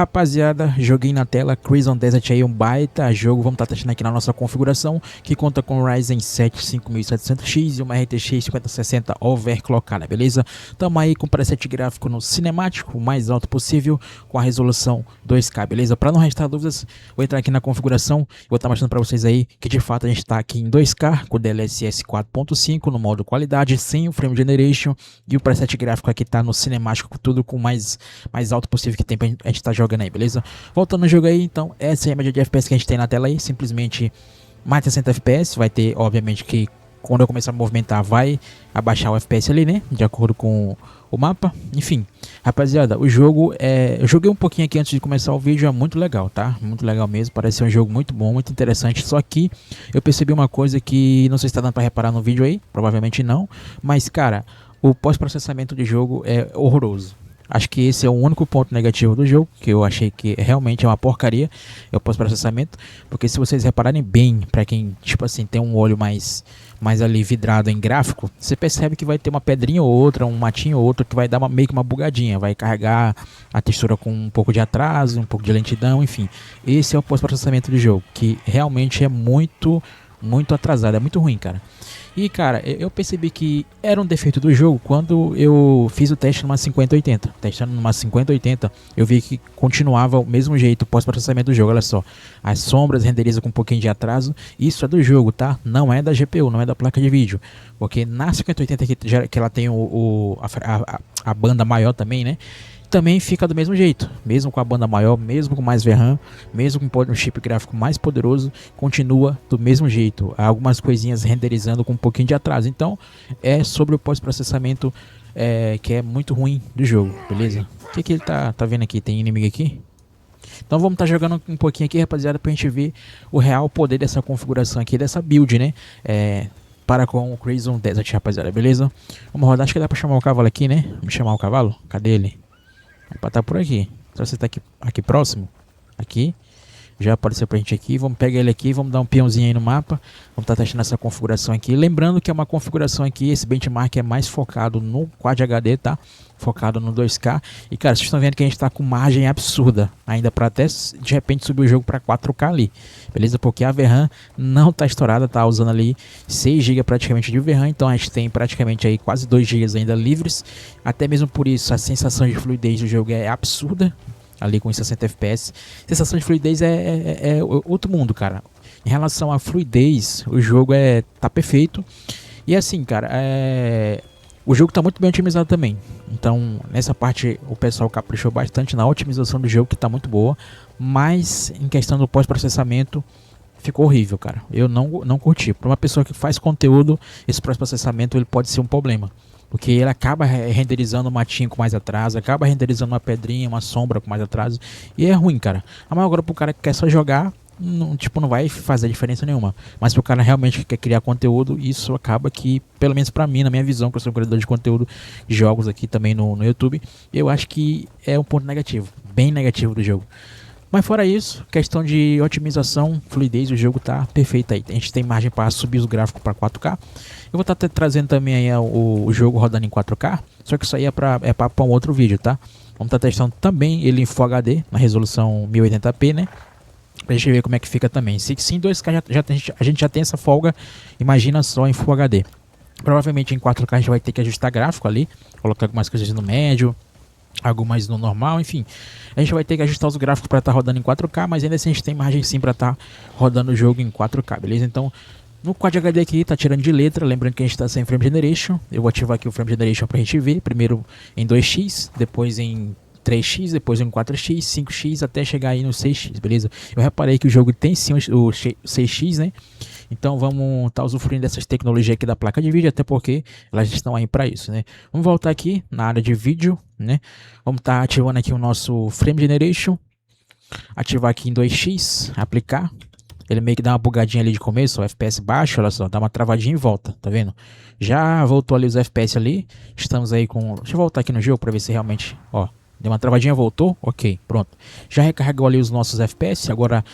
Rapaziada, joguei na tela Crimson Desert aí, um baita jogo. Vamos estar testando aqui na nossa configuração, que conta com Ryzen 7 5700X e uma RTX 5060 overclockada, beleza? Tamo aí com preset gráfico no cinemático, o mais alto possível, com a resolução 2K, beleza? Para não restar dúvidas, vou entrar aqui na configuração e vou estar mostrando para vocês aí que de fato a gente está aqui em 2K, com DLSS 4.5 no modo qualidade, sem o frame generation, e o preset gráfico aqui tá no cinemático, tudo com mais alto possível que tem pra gente estar jogando aí, beleza? Voltando no jogo aí, então, essa é a média de FPS que a gente tem na tela aí, simplesmente mais de 60 FPS, vai ter, obviamente, que quando eu começar a movimentar vai abaixar o FPS ali, né, de acordo com o mapa. Enfim, rapaziada, o jogo eu joguei um pouquinho aqui antes de começar o vídeo, é muito legal, tá? Muito legal mesmo, parece ser um jogo muito bom, muito interessante, só que eu percebi uma coisa que não sei se tá dando pra reparar no vídeo aí, provavelmente não, mas, cara, o pós-processamento de jogo é horroroso. Acho que esse é o único ponto negativo do jogo, que eu achei que realmente é uma porcaria, é o pós-processamento, porque se vocês repararem bem, para quem, tipo assim, tem um olho mais ali vidrado em gráfico, você percebe que vai ter uma pedrinha ou outra, um matinho ou outro, que vai dar meio que uma bugadinha, vai carregar a textura com um pouco de atraso, um pouco de lentidão, enfim. Esse é o pós-processamento do jogo, que realmente é muito atrasado, é muito ruim, cara. E, cara, eu percebi que era um defeito do jogo quando eu fiz o teste numa 5080. Testando numa 5080, eu vi que continuava o mesmo jeito o pós-processamento do jogo. Olha só, as sombras renderizam com um pouquinho de atraso. Isso é do jogo, tá? Não é da GPU, não é da placa de vídeo. Porque na 5080 que ela tem a banda maior também, né? Também fica do mesmo jeito, mesmo com a banda maior, mesmo com mais VRAM, mesmo com um chip gráfico mais poderoso, continua do mesmo jeito. Há algumas coisinhas renderizando com um pouquinho de atraso. Então é sobre o pós-processamento que é muito ruim do jogo, beleza? O que ele tá vendo aqui? Tem inimigo aqui? Então vamos estar jogando um pouquinho aqui, rapaziada, pra gente ver o real poder dessa configuração aqui, dessa build, né? Para com o Crimson Desert, rapaziada, beleza? Vamos rodar, acho que dá pra chamar o cavalo aqui, né? Vamos chamar o cavalo? Cadê ele? Para estar por aqui. Se você está aqui próximo, aqui, já apareceu pra gente aqui. Vamos pegar ele aqui, vamos dar um peãozinho aí no mapa. Vamos estar testando essa configuração aqui. Lembrando que é uma configuração aqui, esse benchmark é mais focado no Quad HD, tá? Focado no 2K. E, cara, vocês estão vendo que a gente está com margem absurda ainda para até, de repente, subir o jogo para 4K ali. Beleza? Porque a VRAM não tá estourada, tá usando ali 6 GB praticamente de VRAM. Então a gente tem praticamente aí quase 2 GB ainda livres. Até mesmo por isso a sensação de fluidez do jogo é absurda. Ali com 60 FPS. Sensação de fluidez é outro mundo, cara. Em relação à fluidez, o jogo tá perfeito. E assim, cara, o jogo está muito bem otimizado também. Então, nessa parte, o pessoal caprichou bastante na otimização do jogo, que está muito boa. Mas, em questão do pós-processamento, ficou horrível, cara. Eu não curti. Para uma pessoa que faz conteúdo, esse pós-processamento ele pode ser um problema. Porque ele acaba renderizando um matinho com mais atraso, acaba renderizando uma pedrinha, uma sombra com mais atraso. E é ruim, cara. A maior agora pro cara que quer só jogar, não vai fazer diferença nenhuma. Mas pro cara realmente que quer criar conteúdo, isso acaba que, pelo menos pra mim, na minha visão, que eu sou um criador de conteúdo de jogos aqui também no YouTube, eu acho que é um ponto negativo, bem negativo do jogo. Mas fora isso, questão de otimização, fluidez, o jogo tá perfeito aí. A gente tem margem para subir os gráficos para 4K. Eu vou estar trazendo também aí o jogo rodando em 4K, só que isso aí é para um outro vídeo, tá? Vamos estar testando também ele em Full HD, na resolução 1080p, né? Pra gente ver como é que fica também. Se em 2K a gente já tem essa folga, imagina só em Full HD. Provavelmente em 4K a gente vai ter que ajustar gráfico ali, colocar algumas coisas no médio, algumas no normal, enfim. A gente vai ter que ajustar os gráficos para estar rodando em 4K, mas ainda assim a gente tem margem sim para estar rodando o jogo em 4K, beleza? Então, no Quad HD aqui, tá tirando de letra, lembrando que a gente está sem Frame Generation. Eu vou ativar aqui o Frame Generation pra gente ver, primeiro em 2x, depois em 3x, depois em 4x, 5x, até chegar aí no 6x, beleza? Eu reparei que o jogo tem sim o 6x, né? Então vamos estar usufruindo dessas tecnologias aqui da placa de vídeo, até porque elas estão aí para isso, né? Vamos voltar aqui na área de vídeo, né? Vamos estar ativando aqui o nosso Frame Generation. Ativar aqui em 2x, aplicar. Ele meio que dá uma bugadinha ali de começo, o FPS baixo, olha só, dá uma travadinha e volta, tá vendo? Já voltou ali os FPS ali, estamos aí com... Deixa eu voltar aqui no jogo para ver se realmente, ó, deu uma travadinha, voltou, ok, pronto. Já recarregou ali os nossos FPS, agora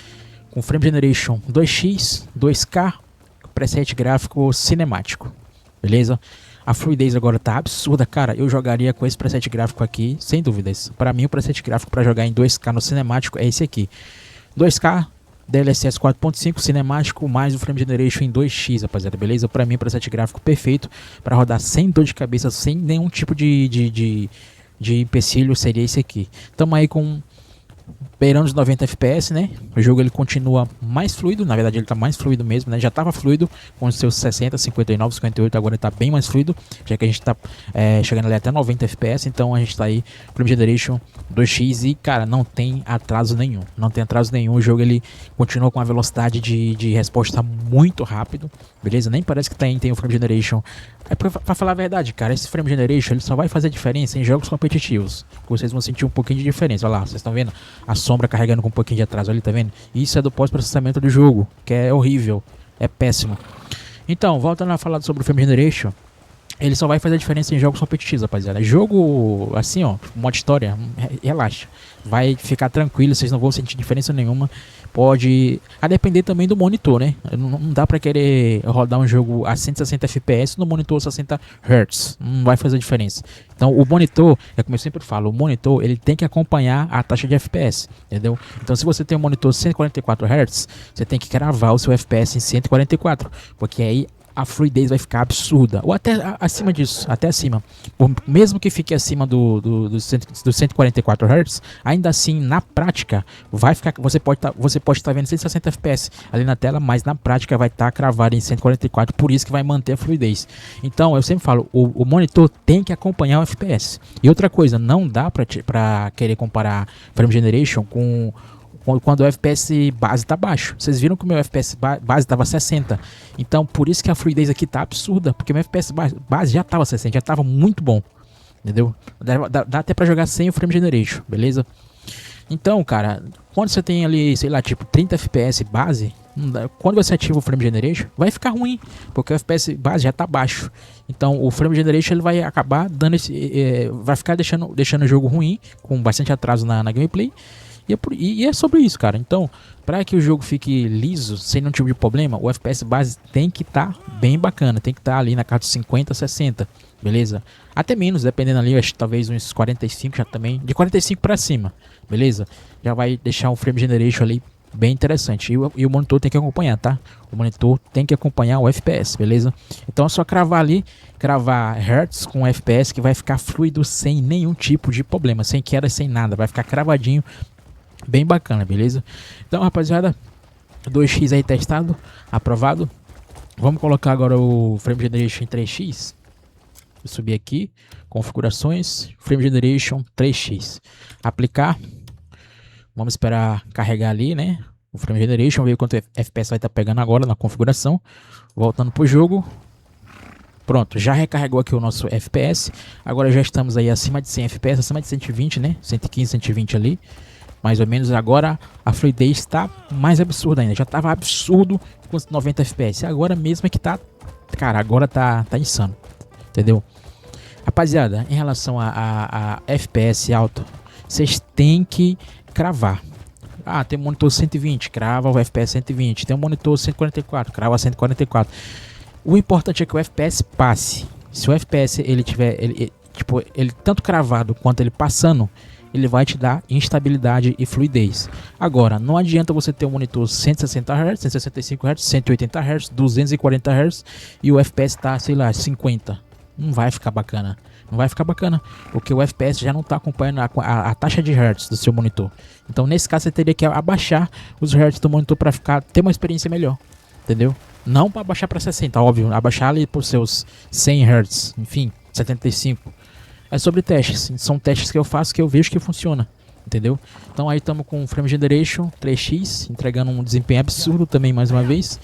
com Frame Generation 2x, 2K, preset gráfico cinemático, beleza? A fluidez agora tá absurda, cara. Eu jogaria com esse preset gráfico aqui, sem dúvidas. Para mim, o preset gráfico para jogar em 2K no cinemático é esse aqui. 2K, DLSS 4.5, cinemático, mais o Frame Generation em 2x, rapaziada, beleza? Para mim, o preset gráfico perfeito para rodar sem dor de cabeça, sem nenhum tipo de empecilho, seria esse aqui. Tamo aí com beirando os 90 FPS, né? O jogo ele continua mais fluido, na verdade ele tá mais fluido mesmo, né? Já tava fluido com os seus 60, 59, 58, agora ele tá bem mais fluido, já que a gente tá chegando ali até 90 FPS, então a gente tá aí Frame Generation 2x e, cara, não tem atraso nenhum, não tem atraso nenhum, o jogo ele continua com uma velocidade de resposta muito rápido, beleza? Nem parece que tem o Frame Generation. Pra falar a verdade, cara, esse Frame Generation ele só vai fazer diferença em jogos competitivos. Vocês vão sentir um pouquinho de diferença. Olha lá, vocês estão vendo a sombra carregando com um pouquinho de atraso ali, tá vendo? Isso é do pós-processamento do jogo, que é horrível, é péssimo. Então, voltando a falar sobre o Frame Generation, ele só vai fazer diferença em jogos competitivos, rapaziada. Jogo assim, ó, modo história, relaxa. Vai ficar tranquilo, vocês não vão sentir diferença nenhuma. Pode, a depender também do monitor, né? Não dá pra querer rodar um jogo a 160 FPS no monitor 60 Hz. Não vai fazer diferença. Então o monitor, é como eu sempre falo, o monitor ele tem que acompanhar a taxa de FPS, entendeu? Então se você tem um monitor 144 Hz, você tem que cravar o seu FPS em 144, porque aí a fluidez vai ficar absurda, ou até acima disso, até acima. Mesmo que fique acima do 144 Hz, ainda assim, na prática, vai ficar, você pode estar vendo 160 FPS ali na tela, mas na prática vai estar cravado em 144, por isso que vai manter a fluidez. Então, eu sempre falo, o monitor tem que acompanhar o FPS. E outra coisa, não dá para querer comparar Frame Generation com quando o FPS base tá baixo. Vocês viram que o meu FPS base tava 60. Então, por isso que a fluidez aqui tá absurda. Porque o meu FPS base já tava 60, já tava muito bom. Entendeu? Dá até pra jogar sem o Frame Generation, beleza? Então, cara, quando você tem ali, sei lá, tipo 30 FPS base, quando você ativa o Frame Generation, vai ficar ruim. Porque o FPS base já tá baixo. Então, o Frame Generation ele vai acabar dando vai ficar deixando o jogo ruim, com bastante atraso na gameplay. E é sobre isso, cara. Então, para que o jogo fique liso, sem nenhum tipo de problema, o FPS base tem que estar bem bacana. Tem que estar ali na casa de 50, 60, beleza? Até menos, dependendo ali, acho que talvez uns 45 já também. De 45 para cima, beleza? Já vai deixar um Frame Generation ali bem interessante. E o monitor tem que acompanhar, tá? O monitor tem que acompanhar o FPS, beleza? Então é só cravar ali, cravar Hertz com FPS que vai ficar fluido sem nenhum tipo de problema. Sem queda, sem nada. Vai ficar cravadinho. Bem bacana, beleza? Então, rapaziada, 2x aí testado, aprovado. Vamos colocar agora o Frame Generation em 3x. Vou subir aqui, configurações, Frame Generation 3x. Aplicar. Vamos esperar carregar ali, né? O Frame Generation, ver quanto FPS vai estar pegando agora na configuração. Voltando pro jogo. Pronto, já recarregou aqui o nosso FPS. Agora já estamos aí acima de 100 FPS, acima de 120, né? 115, 120 ali. Mais ou menos. Agora a fluidez está mais absurda ainda. Já estava absurdo com 90 FPS. Agora mesmo é que tá... Cara, agora tá insano. Entendeu? Rapaziada, em relação a FPS alto, vocês têm que cravar. Ah, tem um monitor 120, crava o FPS 120. Tem um monitor 144, crava 144. O importante é que o FPS passe. Se o FPS ele tiver... ele tanto cravado quanto ele passando... ele vai te dar instabilidade e fluidez. Agora, não adianta você ter um monitor 160 Hz, 165 Hz, 180 Hz, 240 Hz e o FPS tá, sei lá, 50. Não vai ficar bacana. Não vai ficar bacana, porque o FPS já não está acompanhando a taxa de Hz do seu monitor. Então, nesse caso, você teria que abaixar os Hz do monitor para ter uma experiência melhor. Entendeu? Não para baixar para 60, óbvio. Abaixar ali para os seus 100 Hz, enfim, 75. É sobre testes, são testes que eu faço que eu vejo que funciona, entendeu? Então aí estamos com o Frame Generation 3x, entregando um desempenho absurdo também mais uma vez.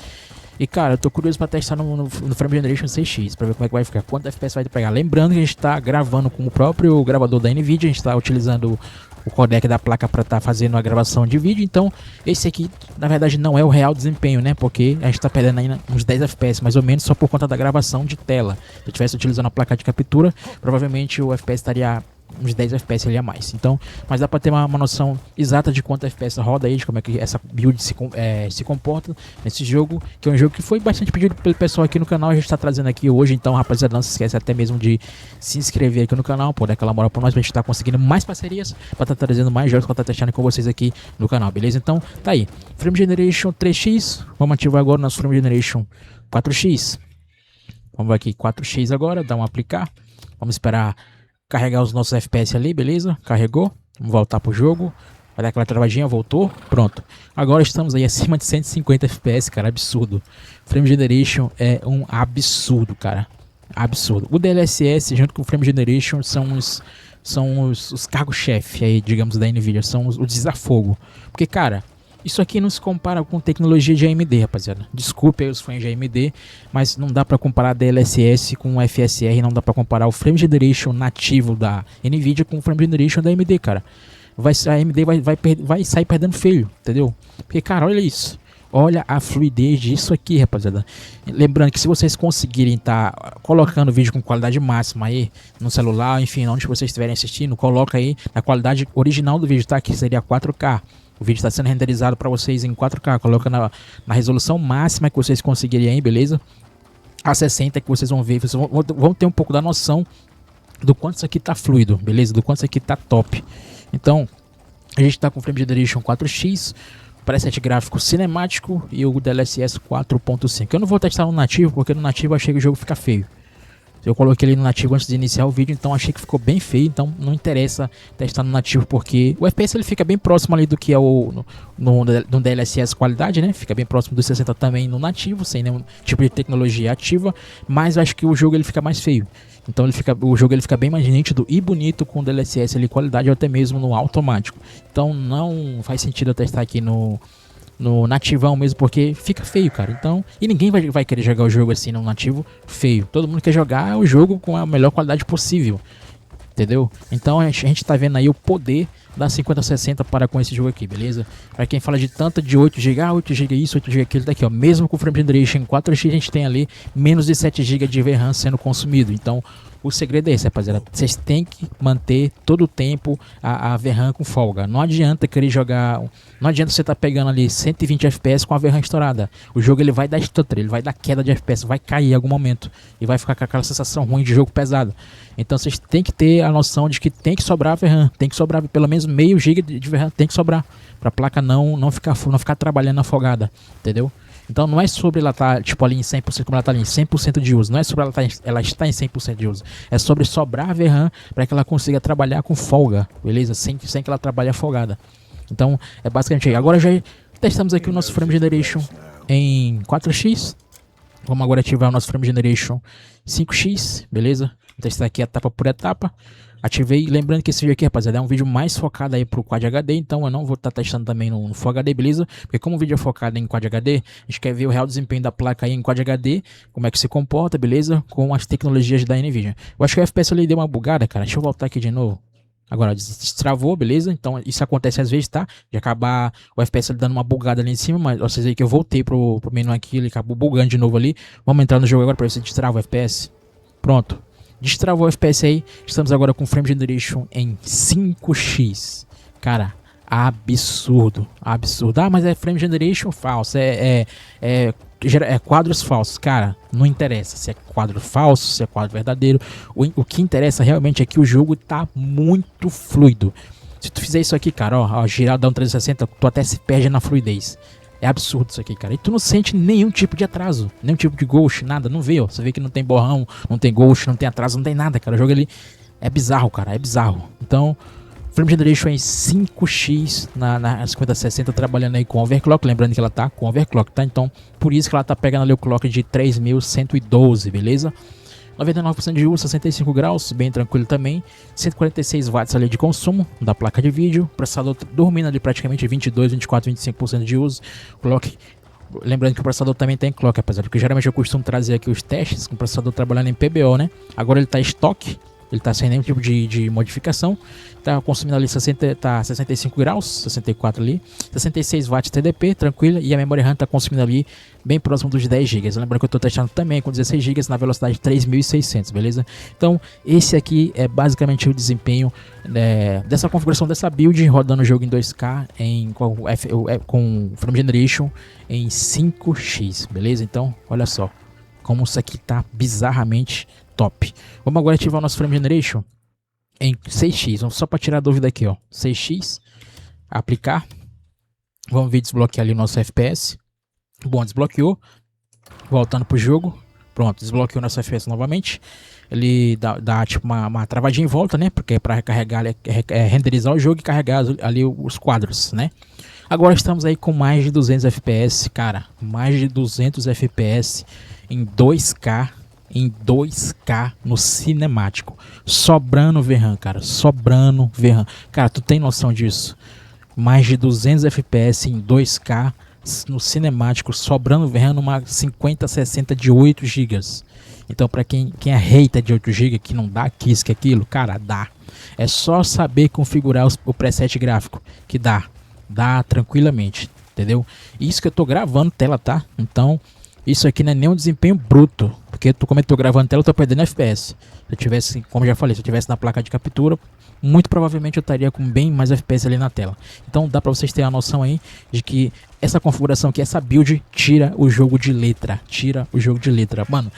E cara, eu tô curioso para testar no Frame Generation 6x, para ver como é que vai ficar, quanto FPS vai pegar. Lembrando que a gente está gravando com o próprio gravador da NVIDIA, a gente está utilizando o codec da placa para estar fazendo a gravação de vídeo. Então esse aqui na verdade não é o real desempenho, né? Porque a gente está perdendo aí uns 10 FPS mais ou menos só por conta da gravação de tela. Se eu estivesse utilizando a placa de captura, provavelmente o FPS estaria uns 10 FPS ali a mais. Então, mas dá pra ter uma noção exata de quanto FPS roda aí, de como é que essa build se comporta nesse jogo, que é um jogo que foi bastante pedido pelo pessoal aqui no canal, a gente tá trazendo aqui hoje. Então, rapaziada, não se esquece até mesmo de se inscrever aqui no canal, pô, dar aquela moral pra nós, pra gente tá conseguindo mais parcerias, pra tá trazendo mais jogos que eu tô testando com vocês aqui no canal, beleza? Então, tá aí, Frame Generation 3x, vamos ativar agora o nosso Frame Generation 4x. Vamos aqui 4x agora, dar um aplicar. Vamos esperar carregar os nossos FPS ali, beleza? Carregou. Vamos voltar pro jogo. Vai dar aquela travadinha, voltou. Pronto. Agora estamos aí acima de 150 FPS, cara. Absurdo. Frame Generation é um absurdo, cara. Absurdo. O DLSS junto com o Frame Generation são os cargos-chefe aí, digamos, da Nvidia. São o desafogo. Porque, cara, isso aqui não se compara com tecnologia de AMD, rapaziada. Desculpe aí os fãs de AMD, mas não dá pra comparar DLSS com FSR, não dá pra comparar o Frame Generation nativo da Nvidia com o Frame Generation da AMD, cara. A AMD vai sair perdendo feio, entendeu? Porque, cara, olha isso. Olha a fluidez disso aqui, rapaziada. Lembrando que se vocês conseguirem estar colocando vídeo com qualidade máxima aí no celular, enfim, onde vocês estiverem assistindo, coloca aí na qualidade original do vídeo, tá? Que seria 4K. O vídeo está sendo renderizado para vocês em 4K. Coloca na resolução máxima que vocês conseguirem aí, beleza? A 60 que vocês vão ver. Vocês vão ter um pouco da noção do quanto isso aqui tá fluido, beleza? Do quanto isso aqui tá top. Então, a gente tá com o Frame Generation 4x, preset gráfico cinemático e o DLSS 4.5. Eu não vou testar no nativo, porque no nativo eu achei que o jogo fica feio. Eu coloquei ele no nativo antes de iniciar o vídeo, então achei que ficou bem feio, então não interessa testar no nativo, porque o FPS ele fica bem próximo ali do que é no DLSS qualidade, né? Fica bem próximo dos 60 também no nativo, sem nenhum tipo de tecnologia ativa, mas acho que o jogo ele fica mais feio. Então o jogo ele fica bem mais nítido e bonito com DLSS ali qualidade, ou até mesmo no automático. Então não faz sentido eu testar aqui no nativão mesmo, porque fica feio, cara. Então, e ninguém vai querer jogar o jogo assim no nativo feio. Todo mundo quer jogar o jogo com a melhor qualidade possível, entendeu? Então a gente tá vendo aí o poder da 5060 para com esse jogo aqui, beleza? Para quem fala de tanta de 8GB, 8GB isso, 8GB aquilo, daqui ó, mesmo com o Frame Generation 4x a gente tem ali menos de 7GB de VRAM sendo consumido. Então o segredo é esse, rapaziada. Vocês têm que manter todo o tempo a VRAM com folga. Não adianta querer jogar. Não adianta você estar pegando ali 120 FPS com a VRAM estourada. O jogo ele vai dar stutter, ele vai dar queda de FPS, vai cair em algum momento. E vai ficar com aquela sensação ruim de jogo pesado. Então vocês têm que ter a noção de que tem que sobrar VRAM. Tem que sobrar pelo menos meio GB de VRAM. Tem que sobrar. Para a placa não ficar trabalhando afogada. Entendeu? Então não é sobre ela estar tipo ali em 100%, como ela está ali em 100% de uso. Não é sobre ela está em 100% de uso. É sobre sobrar a VRAM para que ela consiga trabalhar com folga, beleza? Sem que ela trabalhe afogada. Então é basicamente aí. Agora já testamos aqui o nosso Frame Generation em 4x. Vamos agora ativar o nosso Frame Generation 5x, beleza? Vou testar aqui etapa por etapa. Ativei, lembrando que esse vídeo aqui, rapaziada, é um vídeo mais focado aí pro Quad HD, então eu não vou estar testando também no Full HD, beleza? Porque como o vídeo é focado em Quad HD, a gente quer ver o real desempenho da placa aí em Quad HD, como é que se comporta, beleza? Com as tecnologias da Nvidia. Eu acho que o FPS ali deu uma bugada, cara, deixa eu voltar aqui de novo. Agora, destravou, beleza? Então isso acontece às vezes, tá? De acabar o FPS ali dando uma bugada ali em cima, mas vocês aí que eu voltei pro menu aqui, ele acabou bugando de novo ali. Vamos entrar no jogo agora pra ver se destrava o FPS. Pronto. Destravou o FPS aí, estamos agora com Frame Generation em 5x. Cara, absurdo, absurdo. Ah, mas é Frame Generation falso, é quadros falsos. Cara, não interessa se é quadro falso, se é quadro verdadeiro. O que interessa realmente é que o jogo tá muito fluido. Se tu fizer isso aqui, cara, ó girar, dar um 360, tu até se perde na fluidez. É absurdo isso aqui, cara. E tu não sente nenhum tipo de atraso, nenhum tipo de ghost, nada. Não vê, ó. Você vê que não tem borrão, não tem ghost, não tem atraso, não tem nada, cara. O jogo ali é bizarro, cara. É bizarro. Então, Frame Generation em 5x na 5060 trabalhando aí com overclock. Lembrando que ela tá com overclock, tá? Então, por isso que ela tá pegando ali o clock de 3112, beleza? 99% de uso, 65 graus, bem tranquilo também. 146 watts ali de consumo da placa de vídeo. Processador dormindo ali praticamente 22, 24, 25% de uso. Clock, lembrando que o processador também tem clock, apesar porque geralmente eu costumo trazer aqui os testes com o processador trabalhando em PBO, né? Agora ele está em estoque, Ele tá sem nenhum tipo de modificação. Tá consumindo ali 65 graus, 64 ali. 66 watts TDP, tranquila. E a memória RAM tá consumindo ali bem próximo dos 10 GB. Lembrando que eu tô testando também com 16 GB na velocidade 3600, beleza? Então, esse aqui é basicamente o desempenho dessa configuração dessa build, rodando o jogo em 2K com Frame Generation em 5x, beleza? Então, olha só como isso aqui tá bizarramente top. Vamos agora ativar o nosso Frame Generation em 6x, vamos só para tirar a dúvida aqui, ó, 6x, aplicar, vamos ver desbloquear ali o nosso FPS. Bom, desbloqueou, voltando pro jogo, pronto, desbloqueou nosso FPS novamente. Ele dá tipo uma travadinha em volta, né, porque é para recarregar, renderizar o jogo e carregar ali os quadros, né. Agora estamos aí com mais de 200 FPS, cara, mais de 200 FPS em 2K, no cinemático, sobrando VRAM, cara, sobrando VRAM. Cara, tu tem noção disso? Mais de 200 FPS em 2K no cinemático, sobrando VRAM numa 5060 de 8 GB. Então, para quem é hater de 8 GB, que não dá que isso que aquilo, cara, dá. É só saber configurar o preset gráfico, que dá tranquilamente, entendeu? Isso que eu tô gravando tela, tá? Então, isso aqui não é nem um desempenho bruto, porque como eu tô gravando tela, eu tô perdendo FPS. Se eu tivesse, como eu já falei, se eu tivesse na placa de captura, muito provavelmente eu estaria com bem mais FPS ali na tela. Então dá pra vocês terem a noção aí de que essa configuração aqui, essa build, tira o jogo de letra. Mano,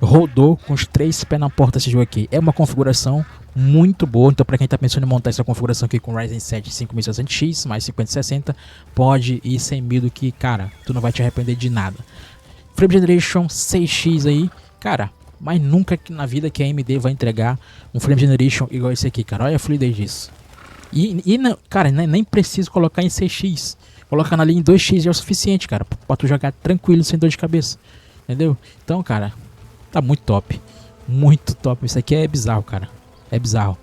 rodou com os 3 pés na porta esse jogo aqui. É uma configuração muito boa. Então, para quem tá pensando em montar essa configuração aqui com Ryzen 7 5600X mais 5060, pode ir sem medo que, cara, tu não vai te arrepender de nada. Frame Generation 6x aí, cara, mas nunca na vida que a AMD vai entregar um Frame Generation igual esse aqui, cara. Olha a fluidez disso. E não, cara, nem preciso colocar em 6x. Colocando ali em 2x já é o suficiente, cara, pra tu jogar tranquilo, sem dor de cabeça. Entendeu? Então, cara, tá muito top. Muito top. Isso aqui é bizarro, cara. É bizarro.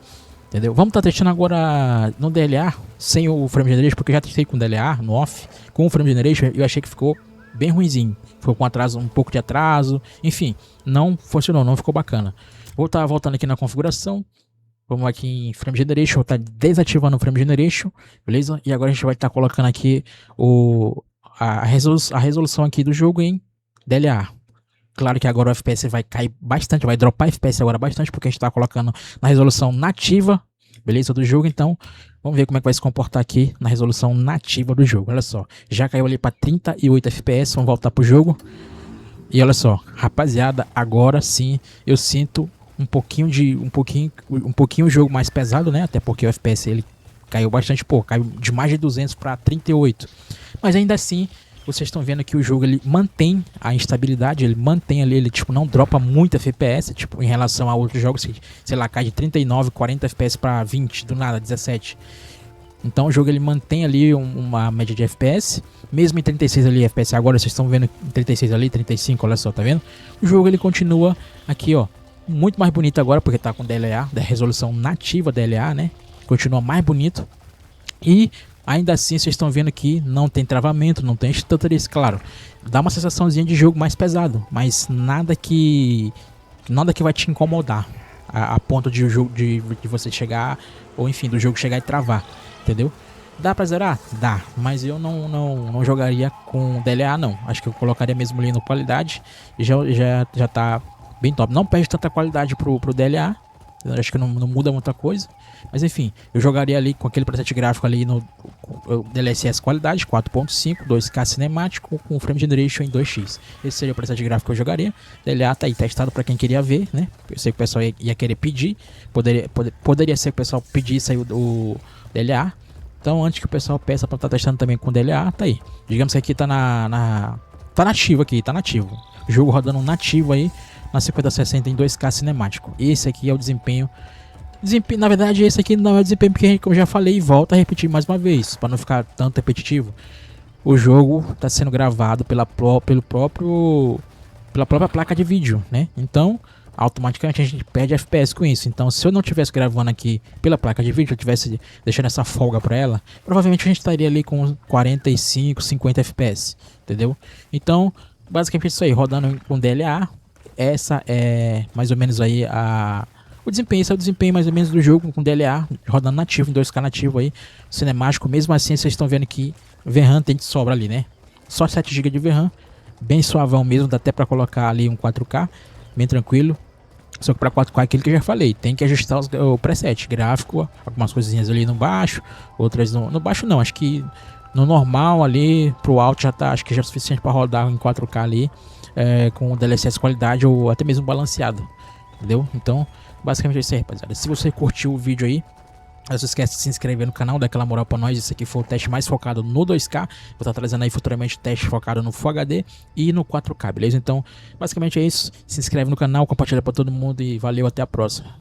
Entendeu? Vamos estar testando agora no DLA, sem o Frame Generation, porque eu já testei com DLA, no off. Com o Frame Generation, eu achei que ficou bem ruinzinho, ficou com atraso, um pouco de atraso, enfim, não funcionou, não ficou bacana. Vou estar voltando aqui na configuração, vamos aqui em Frame Generation, vou estar desativando o Frame Generation, beleza? E agora a gente vai estar colocando aqui a resolução aqui do jogo em DLA. Claro que agora o FPS vai cair bastante, vai dropar FPS agora bastante, porque a gente está colocando na resolução nativa, beleza, do jogo. Então vamos ver como é que vai se comportar aqui na resolução nativa do jogo. Olha só, já caiu ali para 38 FPS, vamos voltar pro jogo. E olha só, rapaziada, agora sim eu sinto um pouquinho o jogo mais pesado, né? Até porque o FPS ele caiu bastante, pô, caiu de mais de 200 para 38. Mas ainda assim, vocês estão vendo que o jogo ele mantém a instabilidade, ele mantém ali, ele tipo não dropa muito FPS, tipo em relação a outros jogos que, sei lá, cai de 39, 40 FPS para 20, do nada, 17. Então o jogo ele mantém ali uma média de FPS, mesmo em 36 ali FPS, agora vocês estão vendo em 36 ali, 35, olha só, tá vendo? O jogo ele continua aqui, ó, muito mais bonito agora, porque tá com DLA, da resolução nativa DLA, né? Continua mais bonito. E ainda assim, vocês estão vendo que não tem travamento, não tem stutters, claro. Dá uma sensaçãozinha de jogo mais pesado, mas nada que vai te incomodar a ponto de você chegar, ou enfim, do jogo chegar e travar, entendeu? Dá pra zerar? Dá, mas eu não jogaria com DLA não. Acho que eu colocaria mesmo ali no qualidade e já tá bem top. Não perde tanta qualidade pro DLA. Eu acho que não muda muita coisa. Mas enfim, eu jogaria ali com aquele preset gráfico ali no DLSS qualidade 4.5, 2K cinemático com Frame Generation em 2x. Esse seria o preset gráfico que eu jogaria. DLA tá aí testado para quem queria ver, né? Eu sei que o pessoal ia querer pedir. Poderia ser que o pessoal pedisse aí o DLA. Então antes que o pessoal peça para estar testando também com DLA, tá aí. Digamos que aqui tá tá nativo aqui, tá nativo. O jogo rodando nativo aí na 5060 em 2K cinemático. Esse aqui é o desempenho. Na verdade, esse aqui não é o desempenho, porque, como eu já falei, e volta a repetir mais uma vez, para não ficar tanto repetitivo. O jogo está sendo gravado pela própria placa de vídeo, né? Então, automaticamente a gente perde FPS com isso. Então, se eu não estivesse gravando aqui pela placa de vídeo, eu estivesse deixando essa folga para ela, provavelmente a gente estaria ali com 45, 50 FPS, entendeu? Então, basicamente isso aí, rodando com DLA. Essa é mais ou menos aí O desempenho, esse é o desempenho mais ou menos do jogo, com DLA, rodando nativo, em 2K nativo aí, cinemático. Mesmo assim, vocês estão vendo que VRAM tem de sobra ali, né? Só 7 GB de VRAM, bem suavão mesmo, dá até pra colocar ali um 4K, bem tranquilo. Só que para 4K é aquilo que eu já falei, tem que ajustar o preset gráfico, algumas coisinhas ali no baixo, outras no baixo não, acho que no normal ali, pro alto já tá, acho que já é suficiente para rodar em 4K ali, com DLSS qualidade ou até mesmo balanceado, entendeu? Então, basicamente é isso aí, rapaziada. Se você curtiu o vídeo aí, não se esquece de se inscrever no canal, dar aquela moral pra nós. Esse aqui foi o teste mais focado no 2K. Vou estar trazendo aí futuramente teste focado no Full HD e no 4K, beleza? Então, basicamente é isso. Se inscreve no canal, compartilha pra todo mundo e valeu, até a próxima.